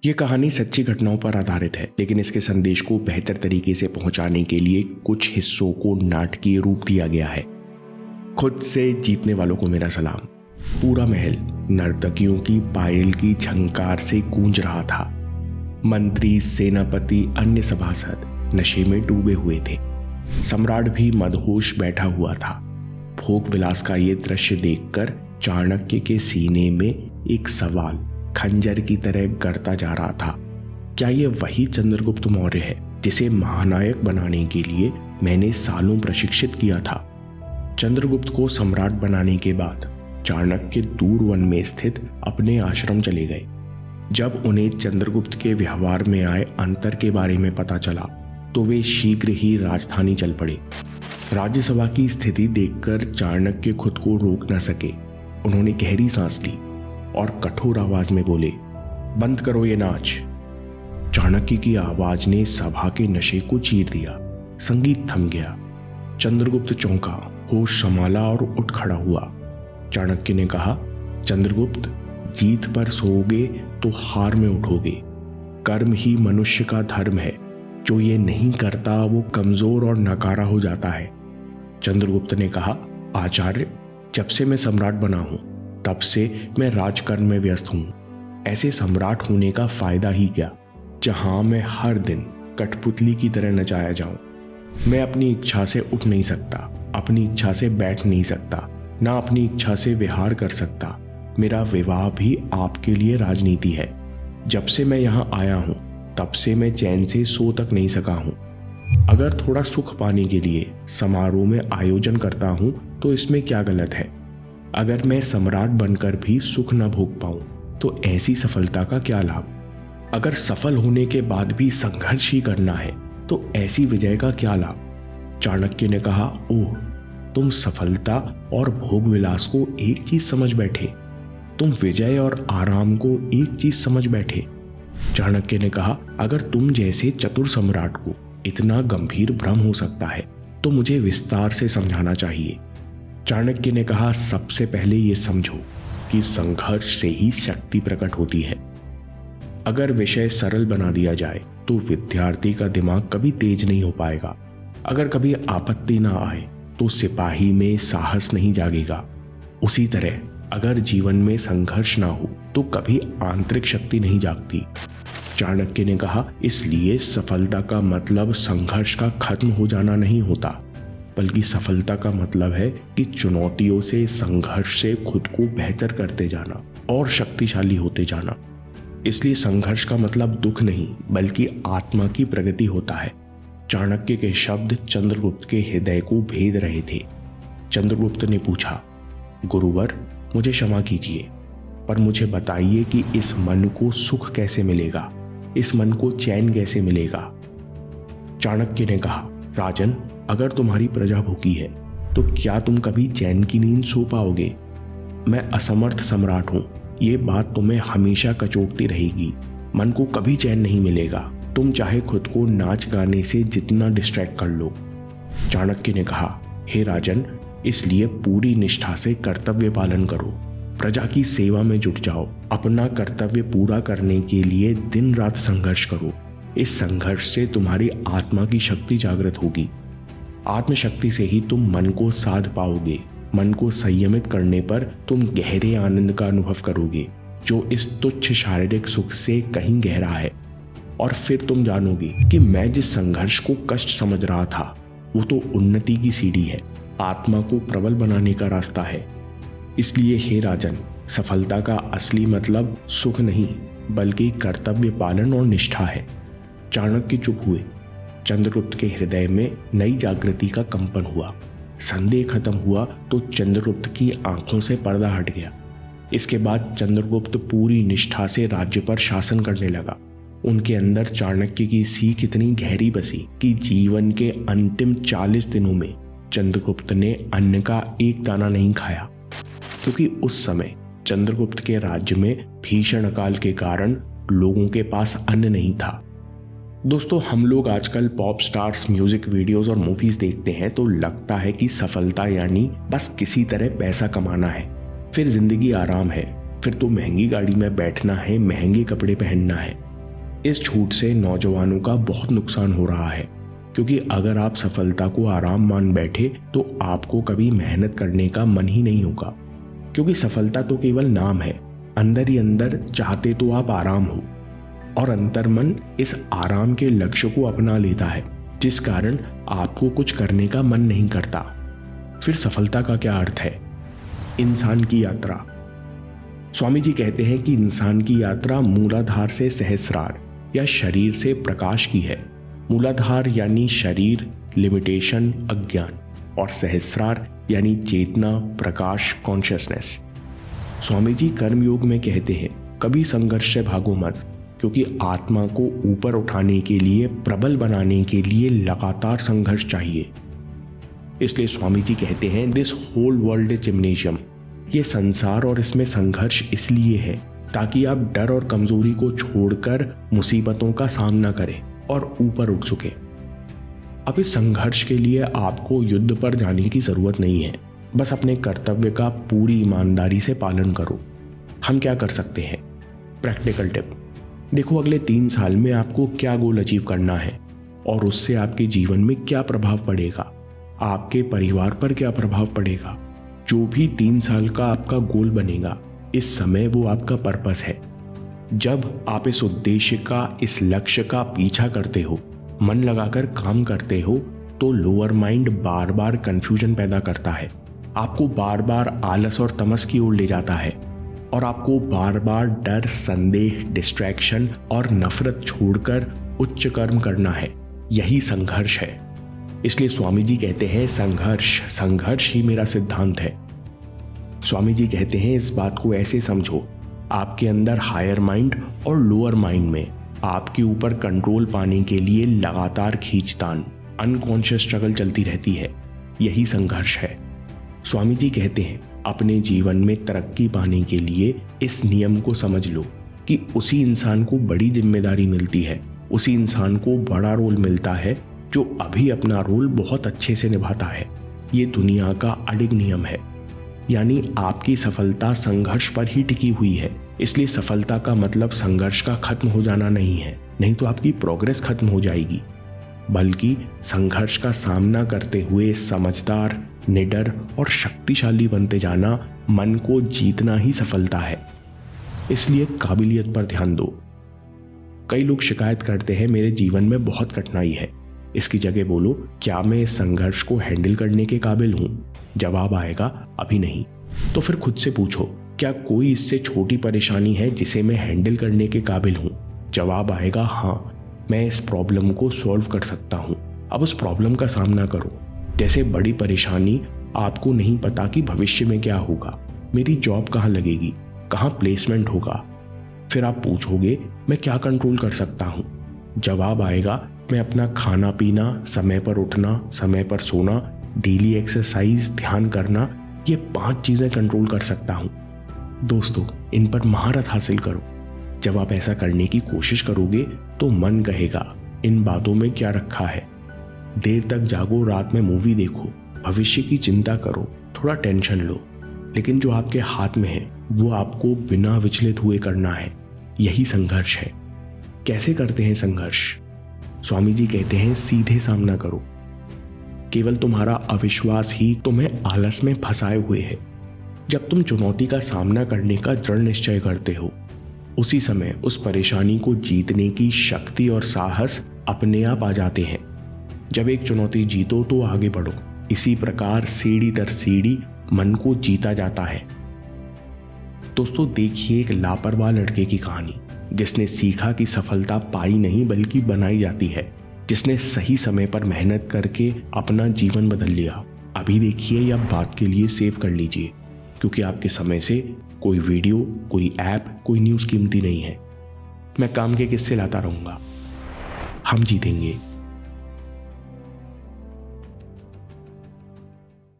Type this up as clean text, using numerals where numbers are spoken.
ये कहानी सच्ची घटनाओं पर आधारित है, लेकिन इसके संदेश को बेहतर तरीके से पहुंचाने के लिए कुछ हिस्सों को नाटकीय रूप दिया गया है। खुद से जीतने वालों को मेरा सलाम। पूरा महल नर्तकियों की पायल की झंकार से गूंज रहा था। मंत्री, सेनापति, अन्य सभासद नशे में डूबे हुए थे। सम्राट भी मदहोश बैठा हुआ था। भोग विलास का ये दृश्य देखकर चाणक्य के सीने में एक सवाल खंजर की तरह गड़ता जा रहा था। क्या ये वही चंद्रगुप्त मौर्य है जिसे महानायक बनाने के लिए मैंने सालों प्रशिक्षित किया था? चंद्रगुप्त को सम्राट बनाने के बाद चाणक्य दूर वन में स्थित अपने आश्रम चले गए। जब उन्हें चंद्रगुप्त के व्यवहार में आए अंतर के बारे में पता चला तो वे शीघ्र ही राजधानी चल पड़े। राज्यसभा की स्थिति देखकर चाणक्य खुद को रोक न सके। उन्होंने गहरी सांस ली और कठोर आवाज में बोले, बंद करो ये नाच। चाणक्य की आवाज ने सभा के नशे को चीर दिया। संगीत थम गया। चंद्रगुप्त चौंका, होश संभाला और उठ खड़ा हुआ। चाणक्य ने कहा, चंद्रगुप्त, जीत पर सोओगे तो हार में उठोगे। कर्म ही मनुष्य का धर्म है। जो ये नहीं करता वो कमजोर और नकारा हो जाता है। चंद्रगुप्त ने कहा, आचार्य, जब से मैं सम्राट बना हूं तब से मैं राजकर्म में व्यस्त हूं। ऐसे सम्राट होने का फायदा ही क्या, जहां मैं हर दिन कठपुतली की तरह नचाया जाऊं। मैं अपनी इच्छा से उठ नहीं सकता, अपनी इच्छा से बैठ नहीं सकता, ना अपनी इच्छा से विहार कर सकता। मेरा विवाह भी आपके लिए राजनीति है। जब से मैं यहाँ आया हूँ तब से मैं चैन से सो तक नहीं सका हूँ। अगर थोड़ा सुख पाने के लिए समारोह में आयोजन करता हूँ तो इसमें क्या गलत है? अगर मैं सम्राट बनकर भी सुख न भोग पाऊं तो ऐसी सफलता का क्या लाभ? अगर सफल होने के बाद भी संघर्ष ही करना है तो ऐसी विजय का क्या लाभ? चाणक्य ने कहा, ओह, तुम सफलता और भोग विलास को एक चीज समझ बैठे। तुम विजय और आराम को एक चीज समझ बैठे। चाणक्य ने कहा, अगर तुम जैसे चतुर सम्राट को इतना गंभीर भ्रम हो सकता है तो मुझे विस्तार से समझाना चाहिए। चाणक्य ने कहा, सबसे पहले ये समझो कि संघर्ष से ही शक्ति प्रकट होती है। अगर विषय सरल बना दिया जाए तो विद्यार्थी का दिमाग कभी तेज नहीं हो पाएगा। अगर कभी आपत्ति ना आए तो सिपाही में साहस नहीं जागेगा। उसी तरह अगर जीवन में संघर्ष ना हो तो कभी आंतरिक शक्ति नहीं जागती। चाणक्य ने कहा, इसलिए सफलता का मतलब संघर्ष का खत्म हो जाना नहीं होता, बल्कि सफलता का मतलब है कि चुनौतियों से, संघर्ष से खुद को बेहतर करते जाना और शक्तिशाली होते जाना। इसलिए संघर्ष का मतलब दुख नहीं बल्कि आत्मा की प्रगति होता है। चाणक्य के शब्द चंद्रगुप्त के हृदय को भेद रहे थे। चंद्रगुप्त ने पूछा, गुरुवर, मुझे क्षमा कीजिए, पर मुझे बताइए कि इस मन को सुख कैसे मिलेगा, इस मन को चैन कैसे मिलेगा? चाणक्य ने कहा, राजन, अगर तुम्हारी प्रजा भूखी है तो क्या तुम कभी चैन की नींद सो पाओगे? मैं असमर्थ सम्राट हूं, ये बात तुम्हें हमेशा कचोटती रहेगी। मन को कभी चैन नहीं मिलेगा, तुम चाहे खुद को नाच गाने से जितना डिस्ट्रैक्ट कर लो। चाणक्य ने कहा, हे राजन, इसलिए पूरी निष्ठा से कर्तव्य पालन करो, प्रजा की सेवा में जुट जाओ, अपना कर्तव्य पूरा करने के लिए दिन रात संघर्ष करो। इस संघर्ष से तुम्हारी आत्मा की शक्ति जागृत होगी। आत्मशक्ति से ही तुम मन को साध पाओगे। मन को संयमित करने पर तुम गहरे आनंद का अनुभव करोगे, जो इस तुच्छ शारीरिक सुख से कहीं गहरा है। और फिर तुम जानोगे कि मैं जिस संघर्ष को कष्ट समझ रहा था वो तो उन्नति की सीढ़ी है, आत्मा को प्रबल बनाने का रास्ता है। इसलिए हे राजन, सफलता का असली मतलब सुख नहीं बल्कि कर्तव्य पालन और निष्ठा है। चाणक्य चुप हुए। चंद्रगुप्त के हृदय में नई जागृति का कंपन हुआ। संदेह खत्म हुआ तो चंद्रगुप्त की आंखों से पर्दा हट गया। इसके बाद चंद्रगुप्त पूरी निष्ठा से राज्य पर शासन करने लगा। उनके अंदर चाणक्य की सीख इतनी गहरी बसी कि जीवन के अंतिम 40 दिनों में चंद्रगुप्त ने अन्न का एक दाना नहीं खाया, क्योंकि उस समय चंद्रगुप्त के राज्य में भीषण अकाल के कारण लोगों के पास अन्न नहीं था। दोस्तों, हम लोग आजकल पॉप स्टार्स, म्यूजिक वीडियोस और मूवीज देखते हैं तो लगता है कि सफलता यानी बस किसी तरह पैसा कमाना है, फिर जिंदगी आराम है, फिर तो महंगी गाड़ी में बैठना है, महंगे कपड़े पहनना है। इस झूठ से नौजवानों का बहुत नुकसान हो रहा है, क्योंकि अगर आप सफलता को आराम मान बैठे तो आपको कभी मेहनत करने का मन ही नहीं होगा, क्योंकि सफलता तो केवल नाम है। अंदर ही अंदर चाहते तो आप आराम हो, और अंतर्मन इस आराम के लक्ष्य को अपना लेता है, जिस कारण आपको कुछ करने का मन नहीं करता। फिर सफलता का क्या अर्थ है? इंसान की यात्रा। स्वामी जी कहते हैं कि इंसान की यात्रा मूलाधार से सहस्रार या शरीर से प्रकाश की है। मूलाधार यानी शरीर, लिमिटेशन, अज्ञान, और सहस्रार यानी चेतना, प्रकाश, कॉन्शियसनेस। स्वामी जी कर्मयोग में कहते हैं कभी संघर्ष से भागो मत, क्योंकि आत्मा को ऊपर उठाने के लिए, प्रबल बनाने के लिए लगातार संघर्ष चाहिए। इसलिए स्वामी जी कहते हैं this whole world is gymnasium. ये संसार और इसमें संघर्ष इसलिए है ताकि आप डर और कमजोरी को छोड़कर मुसीबतों का सामना करें और ऊपर उठ सके। अब इस संघर्ष के लिए आपको युद्ध पर जाने की जरूरत नहीं है, बस अपने कर्तव्य का पूरी ईमानदारी से पालन करो। हम क्या कर सकते हैं? Practical tip. देखो अगले 3 साल में आपको क्या गोल अचीव करना है और उससे आपके जीवन में क्या प्रभाव पड़ेगा, आपके परिवार पर क्या प्रभाव पड़ेगा। जो भी 3 साल का आपका गोल बनेगा, इस समय वो आपका पर्पस है। जब आप इस उद्देश्य का, इस लक्ष्य का पीछा करते हो, मन लगाकर काम करते हो, तो लोअर माइंड बार बार कंफ्यूजन पैदा करता है, आपको बार बार आलस और तमस की ओर ले जाता है, और आपको बार बार डर, संदेह, डिस्ट्रैक्शन और नफरत छोड़कर उच्च कर्म करना है। यही संघर्ष है। इसलिए स्वामी जी कहते हैं संघर्ष, संघर्ष ही मेरा सिद्धांत है। स्वामी जी कहते हैं इस बात को ऐसे समझो, आपके अंदर हायर माइंड और लोअर माइंड में आपके ऊपर कंट्रोल पाने के लिए लगातार खींचतान, अनकॉन्शियस स्ट्रगल चलती रहती है। यही संघर्ष है। स्वामी जी कहते हैं अपने जीवन में तरक्की पाने के लिए इस नियम को समझ लो कि उसी इंसान को बड़ी जिम्मेदारी मिलती है, उसी इंसान को बड़ा रोल मिलता है जो अभी अपना रोल बहुत अच्छे से निभाता है। ये दुनिया का अडिग नियम है। यानी आपकी सफलता संघर्ष पर ही टिकी हुई है। इसलिए सफलता का मतलब संघर्ष का खत्म हो जाना नहीं है, नहीं तो आपकी प्रोग्रेस खत्म हो जाएगी, बल्कि संघर्ष का सामना करते हुए समझदार, निडर और शक्तिशाली बनते जाना, मन को जीतना ही सफलता है। इसलिए काबिलियत पर ध्यान दो। कई लोग शिकायत करते हैं मेरे जीवन में बहुत कठिनाई है। इसकी जगह बोलो क्या मैं इस संघर्ष को हैंडल करने के काबिल हूं? जवाब आएगा अभी नहीं। तो फिर खुद से पूछो क्या कोई इससे छोटी परेशानी है जिसे मैं हैंडल करने के काबिल हूं? जवाब आएगा हाँ, मैं इस प्रॉब्लम को सॉल्व कर सकता हूं। अब उस प्रॉब्लम का सामना करो। जैसे बड़ी परेशानी, आपको नहीं पता कि भविष्य में क्या होगा, मेरी जॉब कहाँ लगेगी, कहाँ प्लेसमेंट होगा। फिर आप पूछोगे मैं क्या कंट्रोल कर सकता हूँ? जवाब आएगा मैं अपना खाना पीना, समय पर उठना, समय पर सोना, डेली एक्सरसाइज, ध्यान करना, ये 5 चीजें कंट्रोल कर सकता हूँ। दोस्तों इन पर महारत हासिल करो। जब आप ऐसा करने की कोशिश करोगे तो मन कहेगा इन बातों में क्या रखा है। देर तक जागो, रात में मूवी देखो, भविष्य की चिंता करो, थोड़ा टेंशन लो, लेकिन जो आपके हाथ में है वो आपको बिना विचलित हुए करना है। यही संघर्ष है। कैसे करते हैं संघर्ष? स्वामी जी कहते हैं सीधे सामना करो। केवल तुम्हारा अविश्वास ही तुम्हें आलस में फंसाए हुए है। जब तुम चुनौती का सामना करने का दृढ़ निश्चय करते हो, उसी समय उस परेशानी को जीतने की शक्ति और साहस अपने आप आ जाते हैं। जब एक चुनौती जीतो तो आगे बढ़ो। इसी प्रकार सीढ़ी दर सीढ़ी मन को जीता जाता है। दोस्तों देखिए एक लापरवाह लड़के की कहानी, जिसने सीखा कि सफलता पाई नहीं बल्कि बनाई जाती है, जिसने सही समय पर मेहनत करके अपना जीवन बदल लिया। अभी देखिए या बात के लिए सेव कर लीजिए, क्योंकि आपके समय से कोई वीडियो, कोई ऐप, कोई न्यूज़ कीमती नहीं है। मैं काम के किस्से लाता रहूंगा। हम जीतेंगे।